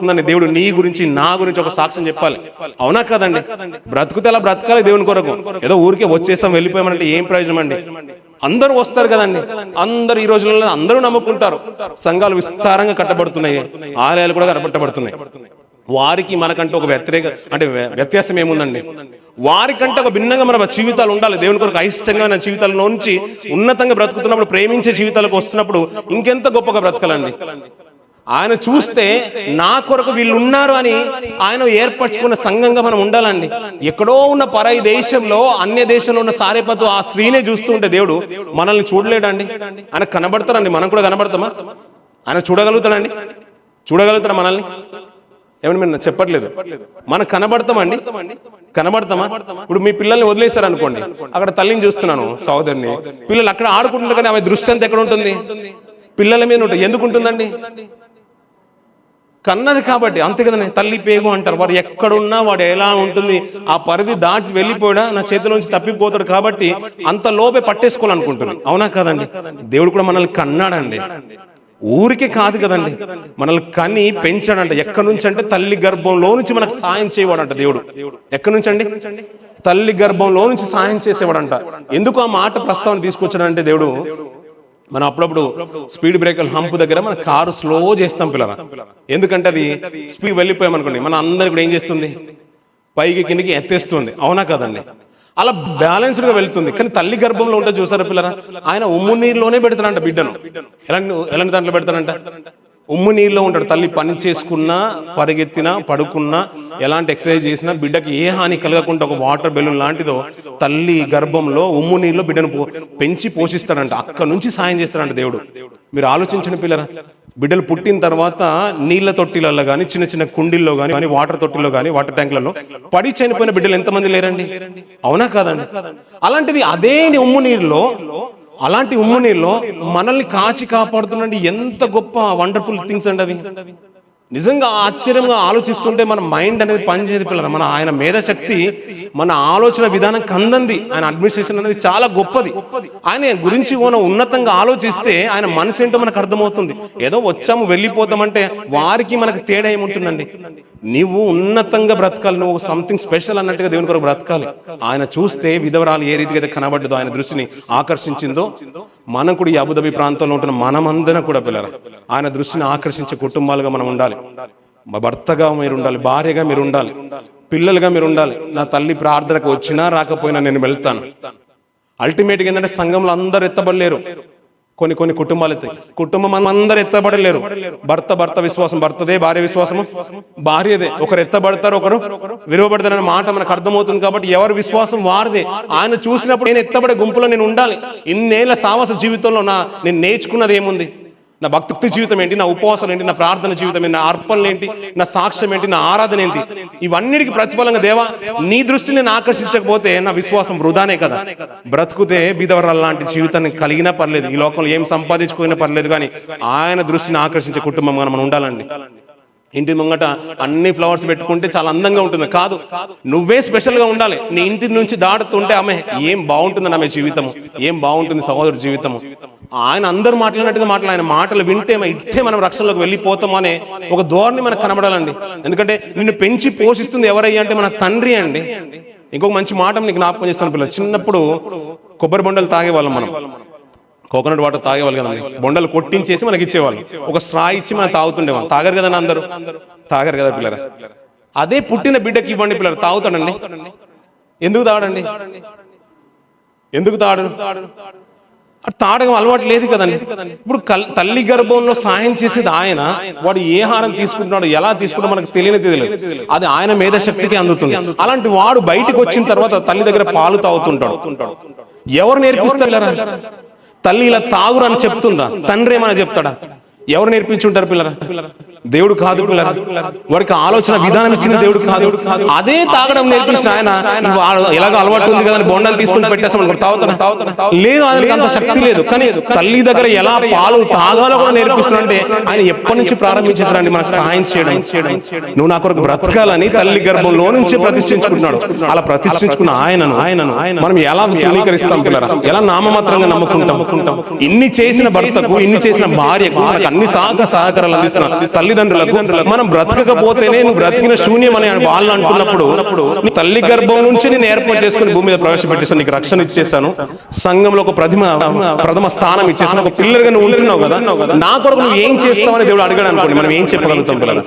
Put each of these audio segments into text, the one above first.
ఉందని దేవుడు నీ గురించి నా గురించి ఒక సాక్ష్యం చెప్పాలి. అవునా కదండి? బ్రతుకుతే అలా బ్రతకాలి దేవుని కొరకు. ఏదో ఊరికే వచ్చేసాం వెళ్ళిపోయామంటే ఏం ప్రయోజనం అండి? అందరూ వస్తారు కదండి. అందరు ఈ రోజుల్లో అందరూ నమ్ముకుంటారు. సంఘాలు విస్తారంగా కట్టబడుతున్నాయి, ఆలయాలు కూడా కట్టబడుతున్నాయి. వారికి మనకంటే ఒక వ్యత్యాసం ఏముందండి? వారికంటే ఒక భిన్నంగా మన జీవితాలు ఉండాలి. దేవుని కొరకు అయిష్టంగా జీవితాల్లో నుంచి ఉన్నతంగా బ్రతుకుతున్నప్పుడు, ప్రేమించే జీవితాలకు వస్తున్నప్పుడు ఇంకెంత గొప్పగా బ్రతకాలండి. ఆయన చూస్తే నా కొరకు వీళ్ళు ఉన్నారు అని ఆయన ఏర్పరచుకున్న సంఘంగా మనం ఉండాలండి. ఎక్కడో ఉన్న పరాయి దేశంలో, అన్య దేశంలో ఉన్న సారేపతు ఆ స్త్రీనే చూస్తూ ఉంటే దేవుడు మనల్ని చూడలేడండి? ఆయన కనబడతారండి, మనం కూడా కనబడతామా? ఆయన చూడగలుగుతాడండి? చూడగలుగుతాడా మనల్ని? ఏమన్నా మీరు చెప్పట్లేదు. మనం కనబడతామండి? కనబడతామా? ఇప్పుడు మీ పిల్లల్ని వదిలేశారు అనుకోండి, అక్కడ తల్లిని చూస్తున్నాను, సహోదరిని, పిల్లలు అక్కడ ఆడుకుంటున్నారు, కానీ ఆమె దృష్టి అంతా ఎక్కడ ఉంటుంది? పిల్లల మీద ఉంటుంది. ఎందుకు ఉంటుందండి? కన్నది కాబట్టి. అంతే కదండి, తల్లి పేగు అంటారు. వాడు ఎక్కడున్నా వాడు ఎలా ఉంటుంది, ఆ పరిధి దాటి వెళ్ళిపోయినా నా చేతిలోంచి తప్పిపోతాడు కాబట్టి అంత లోపే పట్టేసుకోవాలనుకుంటుంది. అవునా కదండి? దేవుడు కూడా మనల్ని కన్నాడండి. ఊరికే కాదు కదండి, మనల్ని కని పెంచాడంట. ఎక్కడి నుంచి అంటే తల్లి గర్భంలో నుంచి మనకు సాయం చేయవాడంట దేవుడు. ఎక్కడి నుంచి అండి? తల్లి గర్భంలో నుంచి సాయం చేసేవాడంట. ఎందుకు ఆ మాట ప్రస్తావన తీసుకొచ్చాడంటే దేవుడు, మనం అప్పుడప్పుడు స్పీడ్ బ్రేకర్ హంప్ దగ్గర మన కారు స్లో చేస్తాం పిల్లల. ఎందుకంటే అది స్పీడ్ వెళ్ళిపోయామనుకోండి, మన అందరికి కూడా ఏం చేస్తుంది? పైకి కిందికి ఎత్తేస్తుంది. అవునా కదండి? అలా బ్యాలెన్స్డ్గా వెళ్తుంది. కానీ తల్లి గర్భంలో ఉంటే చూసారా పిల్లరా, ఆయన ఉమ్ము నీరులోనే పెడతాడంట బిడ్డను. ఎలాంటి దాంట్లో పెడతాడంట? ఉమ్ము నీళ్ళలో ఉంటాడు. తల్లి పని చేసుకున్నా, పరిగెత్తినా, పడుకున్నా, ఎలాంటి ఎక్సర్సైజ్ చేసినా బిడ్డకి ఏ హాని కలగకుండా ఒక వాటర్ బెలూన్ లాంటిదో తల్లి గర్భంలో ఉమ్ము నీళ్ళలో బిడ్డను పెంచి పోషిస్తాడంట. అక్కడ నుంచి సాయం చేస్తాడంట దేవుడు. మీరు ఆలోచించండి పిల్లరా, బిడ్డలు పుట్టిన తర్వాత నీళ్ళ తొట్టిలలో కానీ, చిన్న చిన్న కుండీల్లో కానీ, వాటర్ తొట్టిలో కానీ, వాటర్ ట్యాంకులలో పడి చనిపోయిన బిడ్డలు ఎంతమంది లేరండి? అవునా కాదండి? అలాంటిది అదే అలాంటి ఉమ్ము నీళ్ళలో మనల్ని కాచి కాపాడుతుందండి. ఎంత గొప్ప వండర్ఫుల్ థింగ్స్ అండి అవి. నిజంగా ఆశ్చర్యంగా ఆలోచిస్తుంటే మన మైండ్ అనేది పనిచేయదు పిల్లలు. మన ఆయన మేధశక్తి, మన ఆలోచన విధానం కందంది. ఆయన అడ్మినిస్ట్రేషన్ అనేది చాలా గొప్పది. ఆయన గురించి మనం ఉన్నతంగా ఆలోచిస్తే ఆయన మనసు ఏంటో మనకు అర్థమవుతుంది. ఏదో వచ్చాము వెళ్ళిపోతామంటే వారికి మనకు తేడా ఏముంటుందండి? నీవు ఉన్నతంగా బ్రతకాలి, నువ్వు సంథింగ్ స్పెషల్ అన్నట్టుగా దేవుని కొరకు బ్రతకాలి. ఆయన చూస్తే విధవరాలు ఏ రీతిగా అయితే కనబడ్డదో, ఆయన దృష్టిని ఆకర్షించిందో, మనం కూడా ఈ అబుదాబి ప్రాంతంలో ఉంటున్న మనమందరం కూడా పిల్లలు ఆయన దృష్టిని ఆకర్షించే కుటుంబాలుగా మనం ఉండాలి. భర్తగా మీరు ఉండాలి, భార్యగా మీరు ఉండాలి, పిల్లలుగా మీరు ఉండాలి. నా తల్లి ప్రార్థనకు వచ్చినా రాకపోయినా నేను వెళ్తాను. అల్టిమేట్గా ఏంటంటే సంఘంలో అందరు ఎత్తబడలేరు. కొన్ని కుటుంబాలు కుటుంబం అందరు ఎత్తబడలేరు. భర్త విశ్వాసం భర్తదే, భార్య విశ్వాసము భార్యదే. ఒకరు ఎత్తబడతారు, ఒకరు విలువబడతారనే మాట మనకు అర్థమవుతుంది. కాబట్టి ఎవరి విశ్వాసం వారిదే. ఆయన చూసినప్పుడు నేను ఎత్తబడే గుంపులో నేను ఉండాలి. ఇన్నేళ్ల సావాస జీవితంలో నేను నేర్చుకున్నది ఏముంది? నా భక్తి జీవితం ఏంటి, నా ఉపవాసం ఏంటి, నా ప్రార్థన జీవితం ఏంటి, నా అర్పణలు ఏంటి, నా సాక్ష్యం ఏంటి, నా ఆరాధన ఏంటి? ఇవన్నిటికి ప్రతిఫలంగా దేవా నీ దృష్టిని నేను ఆకర్షించకపోతే నా విశ్వాసం వృధానే కదా. బ్రతుకుతే బీదవరాలు లాంటి జీవితాన్ని కలిగినా పర్లేదు, ఈ లోకంలో ఏం సంపాదించుకున్నా పర్లేదు, కానీ ఆయన దృష్టిని ఆకర్షించే కుటుంబంగా మనం ఉండాలండి. ఇంటి ముంగట అన్ని ఫ్లవర్స్ పెట్టుకుంటే చాలా అందంగా ఉంటుంది కాదు, నువ్వే స్పెషల్ గా ఉండాలి. నీ ఇంటి నుంచి దాటుతుంటే ఆమె ఏం బాగుంటుందని ఆమె జీవితము, ఏం బాగుంటుంది సహోదరు జీవితము. ఆయన అందరూ మాట్లాడినట్టుగా ఆయన మాటలు వింటే ఇట్టే మనం రక్షణలోకి వెళ్ళిపోతాం అనే ఒక ధోరణి మనకు కనబడాలండి. ఎందుకంటే నిన్ను పెంచి పోషిస్తుంది ఎవరయ్యా అంటే మన తండ్రి అండి. ఇంకొక మంచి మాట నీకు జ్ఞాపకం చేస్తాను పిల్లలు. చిన్నప్పుడు కొబ్బరి బొండలు తాగేవాళ్ళం, మనం కోకోనట్ వాటర్ తాగేవాళ్ళు కదండి. బొండలు కొట్టించేసి మనకి ఇచ్చేవాళ్ళు, ఒక స్ట్రా ఇచ్చి మనం తాగుతుండేవాళ్ళు. తాగరు కదండి, అందరూ తాగరు కదా పిల్లరా. అదే పుట్టిన బిడ్డకి ఇవ్వండి పిల్లలు, తాగుతాడండి. ఎందుకు తాగడండి? ఎందుకు తాగడు? తాగడం అలవాటు లేదు కదండి. ఇప్పుడు తల్లి గర్భంలో సాయం చేసేది ఆయన. వాడు ఏ ఆహారం తీసుకుంటున్నాడు, ఎలా తీసుకుంటాడో మనకు తెలియదు. అది ఆయన మేధశక్తికి అందుతుంది. అలాంటి వాడు బయటకు వచ్చిన తర్వాత తల్లి దగ్గర పాలు తాగుతుంటాడు. ఎవరు నేర్పిస్తారు? తల్లి ఇలా తాగురు అని చెప్తుందా? తండ్రి ఏమైనా చెప్తాడా? ఎవరు నేర్పించుంటారు పిల్లరా? దేవుడు కాదు పిల్లరా. వాడికి ఆలోచన విధానం ఇచ్చిన దేవుడు కాదు. అదే తాగడం నేర్పించిన ఆయన ఎలాగో అలవాటు ఉంది కదా బొండాలు తీసుకుని పెట్టేస్తామని తాగుతాడు లేదు, ఆయనకి అంత శక్తి లేదు. కానీ తల్లి దగ్గర ఎలా పాలు తాగాలో కూడా నేర్పిస్తున్నాడంటే ఆయన ఎప్పటి నుంచి ప్రారంభించేసాడండి మనకు సాయం చేయడం. నువ్వు నా కొరకు బ్రతకాలని తల్లి గర్భంలో నుంచి ప్రతిష్ఠించుకుంటున్నాడు. అలా ప్రతిష్ఠించుకున్న ఆయనను మనం ఎలా తృణీకరిస్తాం పిల్లరా? ఎలా నామమాత్రంగా నమ్ముకుంటాం? ఇన్ని చేసిన భర్తకు, ఇన్ని చేసిన భార్యకు అన్ని సహకారాలు అందిస్తున్న తల్లి తల్లిదండ్రులకు మనం బ్రతకకపోతేనే నువ్వు బ్రతికిన శూన్యం అని వాళ్ళు అంటున్నప్పుడు నీ తల్లి గర్భం నుంచి నేను ఏర్పాటు చేసుకుని భూమి మీద ప్రవేశపెట్టేసాను, నీకు రక్షణ ఇచ్చేసాను, సంఘంలో ఒక ప్రథమ స్థానం ఇచ్చేసాను, ఒక పిల్లలుగా నువ్వు ఉంటున్నావు కదా, నా కొరకు నువ్వు ఏం చేస్తావని దేవుడు అడిగాడు అనుకోండి, మనం ఏం చెప్పగలుగుతాం పిల్లలు?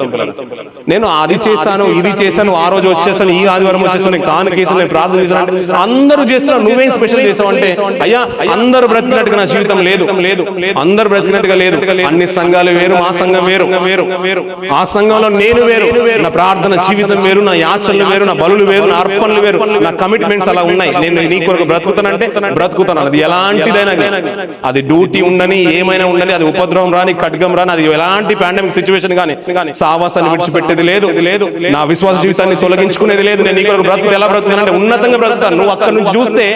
నేను అది చేశాను, ఇది చేశాను, ఆ రోజు వచ్చేసాను, ఈ ఆదివారం వచ్చేసాను, నేను కానుకేసాను, నేను ప్రార్థన చేశాను అంటే అందరూ చేస్తున్నారు, నువ్వేం స్పెషల్ చేసావు అంటే అయ్యా అందరూ బ్రతికినట్టుగా నా జీవితం లేదు, అందరూ బ్రతికినట్టుగా లేదు, అన్ని సంఘాలు వేరు, మా సంఘం వేరు, ఆ సంఘంలో నేను వేరు, నా ప్రార్థన జీవితం వేరు, నా యాచనలు వేరు, నా బలులు వేరు, నా అర్పణలు వేరు, నా కమిట్మెంట్స్ అలా ఉన్నాయి, నేను నీ కొరకు బ్రతుకుతానంటే బ్రతుకుతాను. అది ఎలాంటిదైనా అది డ్యూటీ ఉండని ఏమైనా ఉండని, అది ఉపద్రవం రాని ఖడ్గం రాని, అది ఎలాంటి పాండమిక్ సిచ్యువేషన్ గానీ సావాసాన్ని విడిచిపెట్టేది లేదు, నా విశ్వాస జీవితాన్ని తొలగించుకునేది లేదు, నేను నీ కొరకు బ్రతుకుతా. ఎలా బ్రతుకుతానంటే ఉన్నతంగా బ్రతుకుతాను. నువ్వు అక్కడ నుంచి చూస్తే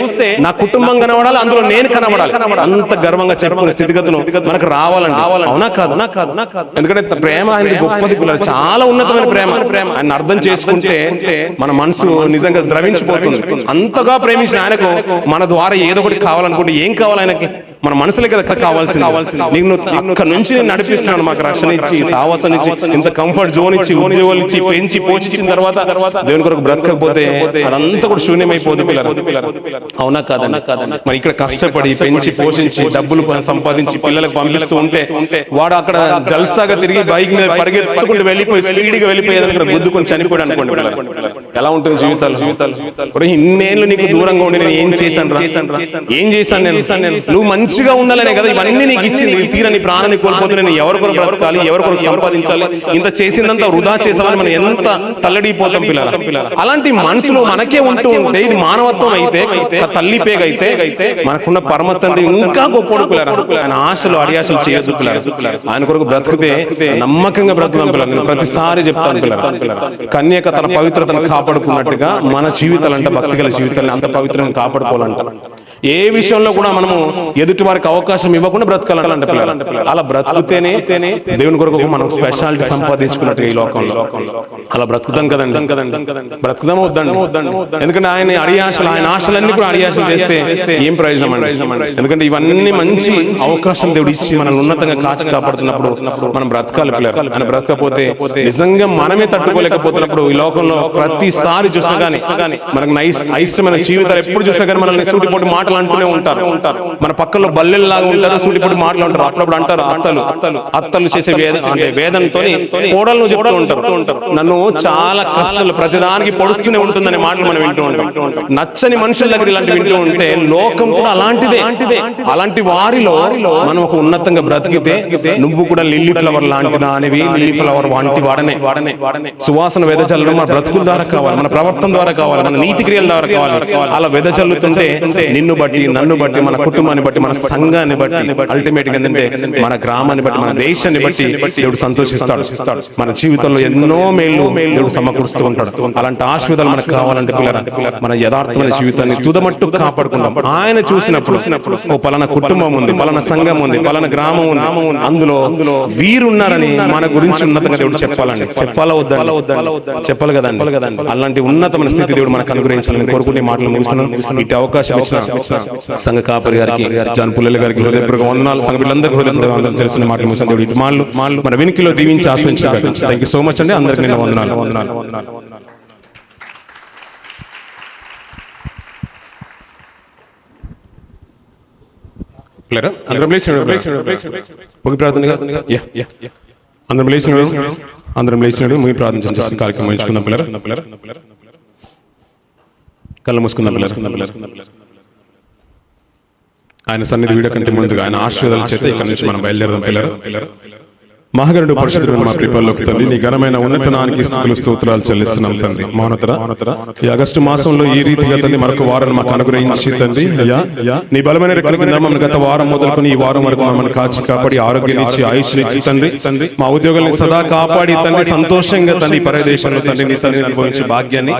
నా కుటుంబం కనబడాలి, అందులో నేను కనబడాలి, అంత గర్వంగా చెప్పుకునే స్థితిగతులు మనకు రావాలండి. అవునా కాదు? ఎందుకంటే ప్రేమ ఆయన గొప్పది పిల్లలు, చాలా ఉన్నతమైన ప్రేమ. ఆయన అర్థం చేసుకుంటే మన మనసు నిజంగా ద్రవించిపోతుంది. అంతగా ప్రేమించిన ఆయనకు మన ద్వారా ఏదో ఒకటి కావాలనుకుంటే ఏం కావాలి ఆయనకి? మన మనసులే కదా కావాల్సింది. నీకు అక్కడ నుంచి నేను నడిపిస్తున్నాను, మాకు రక్షణ ఇచ్చి, సావాసం ఇచ్చి, ఇంత కంఫర్ట్ జోన్ ఇచ్చి, ఉద్యోగాలు ఇచ్చి, పెంచి పోషించిన తర్వాత దేవుని కొరకు బ్రతకపోతే అదంతా కూడా శూన్యమైపోదు పిల్లలు. అవునా కాదన్నా? మరి ఇక్కడ కష్టపడి పెంచి పోషించి డబ్బులు సంపాదించి పిల్లలకు పంపిస్తూ ఉంటే వాడు అక్కడ జల్సాగా తిరిగి బైక్ మీద పరిగెత్తుకుంటూ వెళ్ళిపోయి స్పీడ్గా వెళ్ళిపోయేది ఇక్కడ గుద్దుకొని చనిపోయాడు అనుకోండి, ఎలా ఉంటుంది జీవితాలు? ఇన్నేళ్ళు నీకు దూరంగా ఉండి నేను ఏం చేశాను నేను? నువ్వు మంచిగా ఉండాలనే కదా ఇవన్నీ నీకు ఇచ్చింది. తీరా నీ ప్రాణాన్ని కోల్పోతే నేను ఎవరి కొరకు బ్రతకాలి, ఎవరి కొరకు సంపాదించాలి, ఇంత చేసిందంతా వృధా చేసామని మనం ఎంత తల్లడిపోతాం పిల్లల. అలాంటి మనసులో మనకే ఉంటూ ఉంటే ఇది మానవత్వం అయితే, తల్లి పేగ అయితే మనకున్న పరమ తండ్రి ఇంకా గొప్పడు పిల్లలు. ఆయన ఆశలు అడియాశలు చేయొద్దు పిల్లలు. ఆయన కొరకు బ్రతికితే నమ్మకంగా బ్రతుకుతాం పిల్లలు. నేను ప్రతిసారి చెప్తాను పిల్లలు, కన్యక తన పవిత్రతను కాపాడుకున్నట్టుగా మన జీవితాలంట, భక్తి గల జీవితాలను అంత పవిత్రంగా కాపాడుకోవాలంట. ఏ విషయంలో కూడా మనము ఎదుటి వారికి అవకాశం ఇవ్వకుండా బ్రతకాలంట పిల్లలు. అలా బ్రతుకుతేనే దేవుని కొరకు మనం స్పెషాలిటీ సంపాదించుకున్నట్టుగా ఈ లోకంలో. అలా బ్రతుకుతాం కదండి, బ్రతుకుదాం వద్దండి? ఎందుకంటే ఆయన అడియాశలు, ఆయన ఆశలన్నీ కూడా అడియాశలు చేస్తే ఏం ప్రయోజనం అండి? ఎందుకంటే ఇవన్నీ మంచి అవకాశం దేవుడు ఇచ్చి మనల్ని ఉన్నతంగా కాచి కాపాడుతున్నప్పుడు మనం బ్రతకాలి పిల్లలు. ఆయన బ్రతకపోతే నిజంగా మనమే తట్టుకోలేకపోతున్నప్పుడు ఈ లోకంలో ప్రతిసారి చూసినా కానీ మనకు అయిష్టమైన జీవితాలు ఎప్పుడు చూసినా కానీ మనల్ని సూటిపోటి మాటలు అంటూనే ఉంటారు. మన పక్కలో బల్లెల్లాగా ఉంటారు, సూటిపోటి మాటలు ఉంటారు. అప్పుడప్పుడు అంటారు అత్తలు చేసే వేదనతో కోడలను చెప్తూ ఉంటారు, నన్ను చాలా కష్టాలు ప్రతిదానికి పొడుస్తూనే ఉంటుందనే మాటలు మనం వింటూ ఉంటాం. నచ్చని మనుషుల దగ్గర ఇలాంటి వింటూ ఉంటే లోకం కూడా అలాంటిదే. అలాంటి వారిలో మనం ఒక ఉన్నతంగా బ్రతికితే నువ్వు కూడా లిల్లీ ఫ్లవర్ లాంటిదా అనేవి, లిల్లీ ఫ్లవర్ వంటి వాడనే సువాసన వెదజల్లడం మన బ్రతుకుల ద్వారా కావాలి, మన ప్రవర్తన ద్వారా కావాలి, మన నీతి క్రియల ద్వారా కావాలి. అలా వెదజల్లుతుంటే నిన్ను బట్టి, నన్ను బట్టి, మన కుటుంబాన్ని బట్టి, మన సంఘాన్ని బట్టి, అల్టిమేట్ గా ఏంటంటే మన గ్రామాన్ని బట్టి, మన దేశాన్ని బట్టి దేవుడు సంతోషిస్తాడు. మన జీవితంలో ఎన్నో మేలు దేవుడు సమకూరుస్తూ ఉంటాడు. అలాంటి ఆశీర్వాదాలు మనకు కావాలంటే పిల్లరా మన యథార్థమైన జీవితాన్ని తుదమట్టు కాపాడుకుందాం. ఆయన చూసినప్పుడు ఓ పలానా కుటుంబం ఉంది, పలానా సంఘం ఉంది, పలానా గ్రామం ఉంది, అందులో వీరున్నారని మన గురించి ఉన్నతంగా దేవుడు చెప్పాలండి. చెప్పాలా వద్దండి? చెప్పాలి కదండి. అలాంటి ఉన్నతమైన స్థితి దేవుడు మనకు అనుగ్రహించాలని కోరుకునే మాటలు ముగిస్తున్నాను. ఇటు అవకాశం ఇచ్చిన సంఘ కాపరి గారికి, జాన్ పుల్లెల గారికి హృదయపూర్వక వందనాలు. సంఘ బిడ్డలందరికీ హృదయపూర్వక వందనాలు. తెలిసిన మాటలు ముగిసిన దేవుడు ఇటు మాటలు మన వెనుకలో దీవించి ఆశ్రయించారు. థ్యాంక్ యూ సో మచ్ అండి. అందరికీ నేను వందనాలు. అందరం లేచినాడు ముగి ప్రార్థన చేసిన కార్యక్రమం ఎంచుకున్నాం పిల్లలు. కళ్ళు మూసుకుందాం పిల్లలు. ఆయన సన్నిధి వీడియో కంటే ముందుగా ఆయన ఆశీర్వాదాల చేత ఇక్కడ నుంచి మనం బయలుదేరదాం పిల్లలు. మహాగణుడు పరిశుద్ధుడైన మా ప్రియుల్లోకి తండ్రి, నీ ఘనమైన ఉన్నతనానికి స్తుతులు స్తోత్రాలు చెల్లిస్తున్నాం తండ్రి. మౌనతర ఈ ఆగస్టు మాసంలో ఈ రీతిగా తండ్రి మరొక వారం మాకు అనుగ్రహించి తండ్రి అయ్యా నీ బలమైన రెక్కల కింద మమ్మల్ని గత వారం మొదలుకొని ఈ వారం వరకు మమ్మల్ని కాచి కాపాడి ఆరోగ్యాన్నిచ్చి ఆయుష్నిచ్చి తండ్రి మా ఉద్యోగాన్ని సదా కాపాడి తండ్రి సంతోషంగా తండ్రి పరదేశంలో తండ్రి నీ సన్నిధిని అనుభవించే భాగ్యాన్ని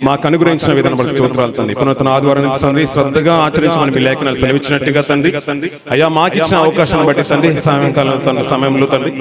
మాకు అనుగ్రహించిన విధానం బట్టి స్తోత్రాలు తండ్రి. పునూతన ఆదివారం తండ్రి శ్రద్ధగా ఆచరించమని మీ లేఖనాలు సెలవిచ్చినట్టుగా తండ్రి అయ్యా మాకు ఇచ్చిన అవకాశాన్ని బట్టి తండ్రి సాయంకాలం సమయంలో తండ్రి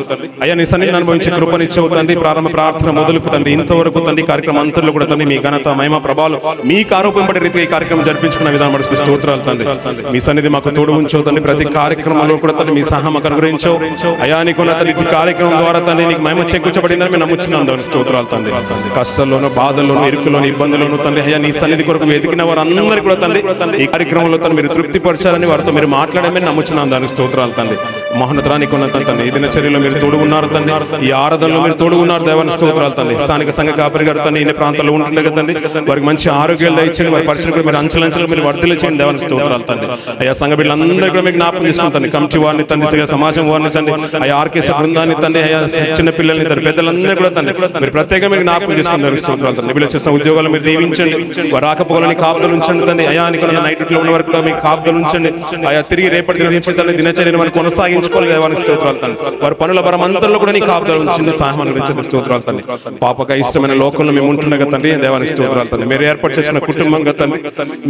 అయ్యా నీ సన్నిధిని అనుభవించే కృపనిచ్చవు తండ్రి. ప్రారంభ ప్రార్థన మొదలుకు తండ్రి ఇంతవరకు తండ్రి కార్యక్రమం అంతలో కూడా తండ్రి మీ ఘనత మహిమ ప్రభావాలు మీకు ఆరోపింపడే రీతిగా ఈ కార్యక్రమం జరిపించుకున్న విధానం పడుతుంది. స్తోత్రాలు తండ్రి. మీ సన్నిధి మాకు తోడు ఉంచవు తండ్రి. ప్రతి కార్యక్రమంలో కూడా తండ్రి మీ సహా మాకు అనుగ్రహించవు అయ్యా. నీకున్న తండ్రి ఈ కార్యక్రమం ద్వారా తండ్రి నీకు మహిమ చేకూర్చబడిందని మేము నమ్ముచున్నాం తండ్రి. స్తోత్రాలు తండ్రి. కష్టాల్లోనూ బాధల్లోనూ ఇరుకులోను ఇబ్బందుల్లోనూ తండ్రి అయ్యా నీ సన్నిధి కొరకు వెతికిన వారందరూ కూడా తండ్రి ఈ కార్యక్రమంలో తండ్రి మీరు తృప్తిపరచాలని వారితో మీరు మాట్లాడమని నమ్ముచున్నాం దానికి స్తోత్రాలు తండ్రి. మహోన్నతానికి ఉన్న తండ్రి ఈ దినచర్యలో మీరు తోడుగున్నారు తండ్రి. ఈ ఆరాధనలో మీరు తోడుగున్నారు దేవాన్ని స్తోత్రాలు తండ్రి. స్థానిక సంఘ కాపరి గారు తండ్రి ఈ ప్రాంతాల్లో ఉంటుండగా తండ్రి వారికి మంచి ఆరోగ్యాలు దయచేయండి. వారి పరిస్థితులు మీరు అంచెలంచెలు మీరు వర్ధలు చేయండి దేవాన్ని స్తోత్రాలు తండ్రి. అయ్యా సంఘ బిడ్డలందరూ కూడా మీకు జ్ఞాపకం చేసుకుంటాను. కమిటీ వారిని తండ్రి సమాజం వారిని తండ్రి అయ్యా ఆర్కేశ్వర బృందాన్ని తండ్రి అయ్యా చిన్న పిల్లల్ని తండ్రి పెద్దలందరూ కూడా తండ్రి మీరు ప్రత్యేకంగా మీరు జ్ఞాపకం చేసుకుంటారు స్తోత్రాలు తండ్రి. వీళ్ళు చేసిన ఉద్యోగాలు మీరు దీవించండి. వారు రాకపోవాలని కాపుదలు ఉంచండి తండ్రి అయ్యా. నైట్ లో ఉన్న వరకు కూడా మీకు కాపుదలు ఉంచండి అయ్యా. తిరిగి రేపటి దిన నుంచి తండ్రి దినచర్యను మనం కొనసాగించుకోవాలి దేవాన్ని స్తోత్రాలు తండ్రి. వారి పనుల బరమంతల్లో కూడా నీ కాపుదలు ఉంచండి సహాయం అనుగ్రహించండి స్తోత్రాలు తండ్రి. పాపక ఇష్టమైన లోకంలో మేము ఉంటుండగా తండ్రి దేవానికి స్తోత్రాలు తండ్రి. మీరు ఏర్పాటు చేసిన కుటుంబంగా తండ్రి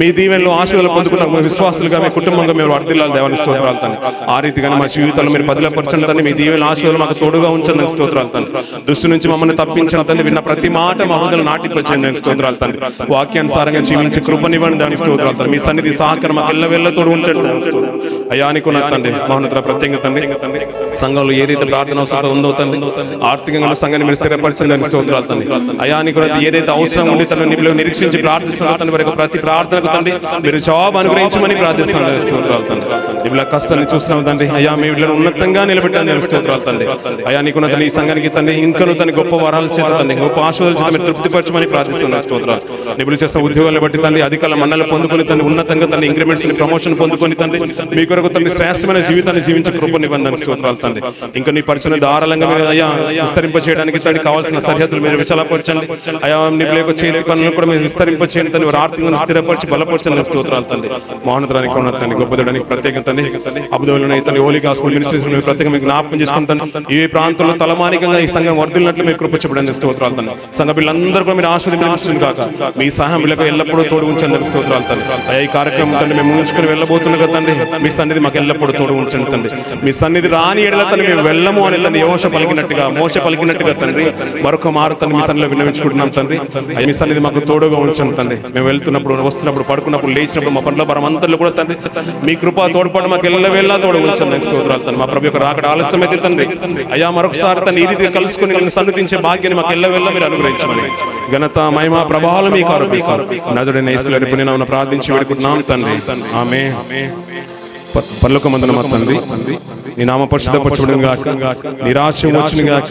మీ దీవెనలో ఆశీర్వాదాలు పొందుకున్న విశ్వాసులుగా మీ కుటుంబంగా మేము వర్ధిల్లాలి దేవానికి స్తోత్రాలు తండ్రి. ఆ రీతిగానే మా జీవితాలు మీరు పదిలపరచండి తండ్రి. మీ దీవెనలో ఆశీర్వాదాలు మాకు తోడుగా ఉంచండి స్తోత్రాలు తండ్రి. దుష్టు నుంచి మమ్మల్ని తప్పించండి తండ్రి. విన్న ప్రతి మాట మా హృదయంలో నాటిపరిచండి స్తోత్రాలు తండ్రి. వాక్యానుసారంగా జీవించి కృపనివ్వండి దానికి స్తోత్రాలు తండ్రి. మీ సన్నిధి సహకారం మాకు ఎల్లవేళ్ళ తోడు ఉంచండి అయ్యా. అనుకున్న తండ్రి మహోన్నత ప్రత్యేక తండ్రి సంఘంలో ఏదైతే ప్రార్థన అవసరం ఉందో తండ్రి ఆర్థికంగా సంఘాన్ని మీరు స్థిరపరిచండి దానికి స్తోత్రాలు తండ్రి. అయ్యా నీకు ఏదైతే అవసరం ఉండి తను నిరీక్షించి ప్రార్థిస్తున్నా తండ్రి వారికి ప్రతి ప్రార్థనకు తండ్రి మీరు జవాబు అనుగ్రహించమని ప్రార్థిస్తున్నాను స్తోత్రాలు తండ్రి. ఇలా కష్టాన్ని చూస్తున్నాం తండ్రి అయ్యా. మీ వీళ్ళని ఉన్నతంగా నిలబెట్టాను స్తోత్రాలు తండ్రి. అయ్యా నీకున్న తండ్రి ఈ సంఘానికి తండ్రి ఇంకను తన గొప్ప వరాల చేత తండ్రి గొప్ప ఆశీర్వాదాల చేత మీరు తృప్తిపరచమని ప్రార్థిస్తున్నాను స్తోత్రాలు. నిపుణులు చేసిన ఉద్యోగాలను బట్టి తండ్రి అధికారుల మన్నలు పొందుకొని తండ్రి ఉన్నతంగా తండ్రి ఇంక్రిమెంట్స్ ప్రమోషన్ పొందుకొని తండ్రి మీ కొరకు తండ్రి శ్రేష్టమైన జీవితాన్ని జీవించే కృపనివ్వండి స్తోత్రాలు తండ్రి. ఇంకా నీ పరిచయం ధారాళంగా మీరు అయ్యా విస్తరింప చేయడానికి తండ్రి కావాల్సిన సరిహద్దులు మీరు విచలపరచండి అయ్యా. నిపుణుల యొక్క చేతి పనులను కూడా మీరు విస్తరింప చేయండి తండ్రి. వారు ఆర్థికంగా స్థిరపరిచి బలపరచండి స్తోత్రాలు తండ్రి. మహోన్నతానికి ఉన్న తండ్రి గొప్పదడానికి ప్రత్యేక తండ్రి అబుదాబిలోని తండ్రి హోలీ గాస్పెల్ మినిస్ట్రీస్ ప్రత్యేకంగా మీకు జ్ఞాపకం చేసుకుంటాను. ఈ ప్రాంతంలో తలమానికంగా ఈ సంఘం వర్ధిల్లినట్లు మీరు కృప చెప్పడానికి స్తోత్రాలు తండ్రి. సంఘ బిడ్డలందరూ కూడా మీరు ఆశీర్వదించండి కాక మీ సహాయం వీళ్ళకి ఎల్లప్పుడూ తోడు ఉంచండి స్తోత్రాలు తండ్రి. అయ్యా ఈ కార్యక్రమం తండ్రి మేము ఉంచుకొని వెళ్ళబోతున్నా తండ్రి మీ సన్నిధి మాకు ఎల్లప్పుడూ తోడు ఉంచండి తండ్రి. మీ సన్నిధి రాని ఎడల తండ్రి మేము వెళ్ళము అని తండ్రి యోష పలికినట్టుగా మోస పలికినట్టుగా తండ్రి మరొక మారు తండ్రి మీ సన్నిధిలో విన్నవించుకుంటున్నాం తండ్రి. అయ్యా మీ సన్నిధి మాకు తోడుగా ఉంచండి తండ్రి. మేము వెళ్తున్నప్పుడు వస్తున్నప్పుడు పడుకున్నప్పుడు లేచినప్పుడు మా పనుల బరమంతల్లో కూడా తండ్రి మీ కృప తోడ్పాటు మాకు ఎల్లవేళలా తోడు ఉంచండి స్తోత్రాలు తండ్రి. మా ప్రభు యొక్క రాకడ ఆలస్యమైతే తండ్రి అయ్యా మరొకసారి తను ఈ రీతిగా కలుసుకుని నేను సన్నిధించే భాగ్యాన్ని మాకు ఎల్లవేళలా మీరు అనుగ్రహించమని ఘనత మహిమ ప్రభావాలు మీకు ఆరోపిస్తారు. నజరుడైన యేసు నిపుణుని నామమున ప్రార్థించి వేడుకుంటున్నాం తండ్రి. ఆమేన్. పరలోకమందున మా తండ్రి నీ నామ పరిశుద్ధపరచబడును గాక. నీ రాజ్యం వచ్చును గాక.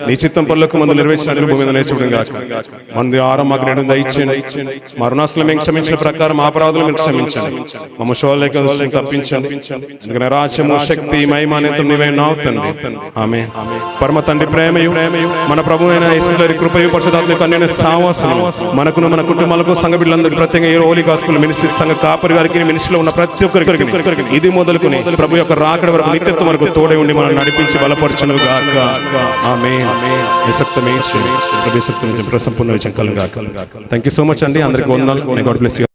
నీ చిత్తం పరలోకమందు నెరవేర్చినట్లు భూమి మీద నెరవేర్చబడును గాక. మన ఆహారం మాకు నేడు దయచేయండి. మా రుణాస్తులు మేము క్షమించిన ప్రకారం మా అపరాధులు మీరు క్షమించండి. మమ్మ శోధనలోకి తప్పించండి. ఎందుకంటే రాజ్యము శక్తి మహిమ అనంతం నీవే ఉన్నావు తండ్రి. ఆమేన్. పరమ తండ్రి ప్రేమయు మన ప్రభువు అయిన యేసుక్రీస్తు కృపయు పరిశుద్ధాత్మ అన్యోన్య సహవాసము మనకును మన కుటుంబాలకు సంఘ బిడ్డలందరికీ ప్రత్యేకంగా ఈ హోలీ గాస్పెల్ మినిస్ట్రీస్ సంఘ కాపరి గారికి మినిస్ట్రీలో ఉన్న ప్రతి ఒక్కరికి ఇది మొదలుకొని ప్రభు యొక్క రాకడ వరకు నిత్యత్వం వరకు తోడే ఉండి మనం నడిపించి బలపరచును గాక. ఆమేన్. నిసక్తమే ప్రభు సత్యం సంపూర్ణ విజయం కలుగును గాక. థాంక్యూ సో మచ్ అండి. అందరికీ వందనాలు. God bless you.